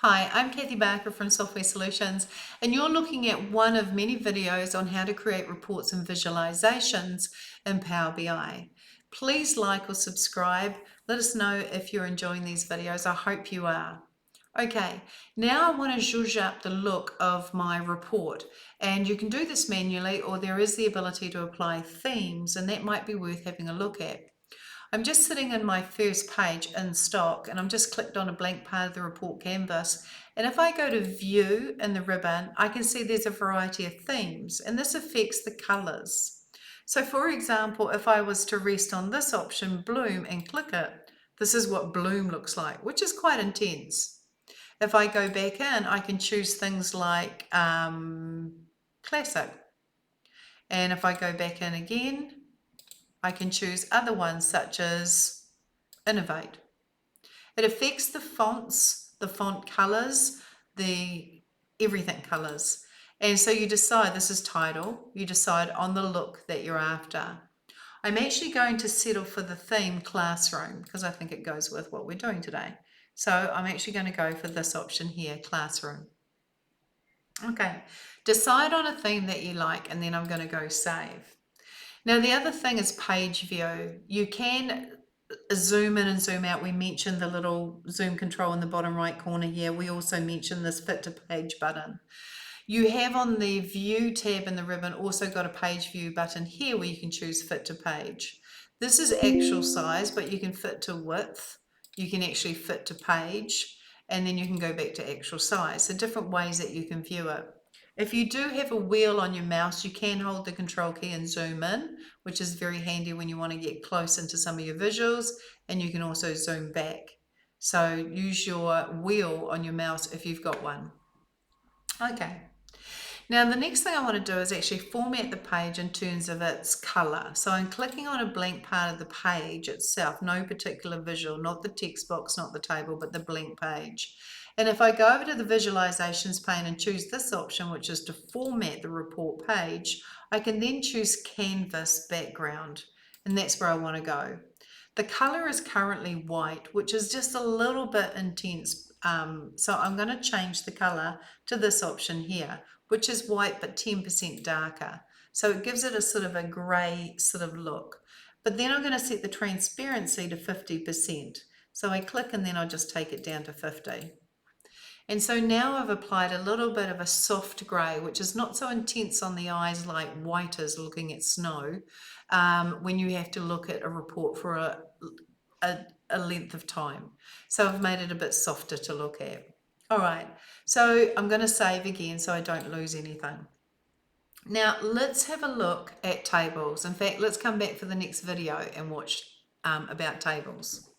Hi, I'm Kathy Barker from Software Solutions, and you're looking at one of many videos on how to create reports and visualizations in Power BI. Please like or subscribe. Let us know if you're enjoying these videos. I hope you are. Okay, now I want to zhuzh up the look of my report, and you can do this manually, or there is the ability to apply themes, and that might be worth having a look at. I'm just sitting in my first page in stock, and I'm just clicked on a blank part of the report canvas. And if I go to view in the ribbon, I can see there's a variety of themes, and this affects the colors. So for example, if I was to rest on this option, bloom, and click it, this is what bloom looks like, which is quite intense. If I go back in, I can choose things like classic. And if I go back in again, I can choose other ones such as innovate. It affects the fonts, the font colors, the everything colors. And so you decide, this is title, you decide on the look that you're after. I'm actually going to settle for the theme classroom because I think it goes with what we're doing today. So I'm actually going to go for this option here, classroom. Okay, decide on a theme that you like, and then I'm going to go save. Now the other thing is page view. You can zoom in and zoom out. We mentioned the little zoom control in the bottom right corner here. We also mentioned this fit to page button. You have on the view tab in the ribbon also got a page view button here where you can choose fit to page. This is actual size, but you can fit to width. You can actually fit to page, and then you can go back to actual size. So different ways that you can view it. If you do have a wheel on your mouse, you can hold the control key and zoom in, which is very handy when you want to get close into some of your visuals, and you can also zoom back. So use your wheel on your mouse if you've got one. Okay. Now the next thing I want to do is actually format the page in terms of its color. So I'm clicking on a blank part of the page itself, no particular visual, not the text box, not the table, but the blank page. And if I go over to the visualizations pane and choose this option, which is to format the report page, I can then choose canvas background, and that's where I want to go. The color is currently white, which is just a little bit intense. So I'm going to change the color to this option here, which is white but 10% darker. So it gives it a sort of a gray sort of look. But then I'm going to set the transparency to 50%. So I click and then I'll just take it down to 50. And so now I've applied a little bit of a soft grey, which is not so intense on the eyes like white is looking at snow, when you have to look at a report for a length of time. So I've made it a bit softer to look at. All right, so I'm going to save again so I don't lose anything. Now let's have a look at tables. In fact, let's come back for the next video and watch about tables.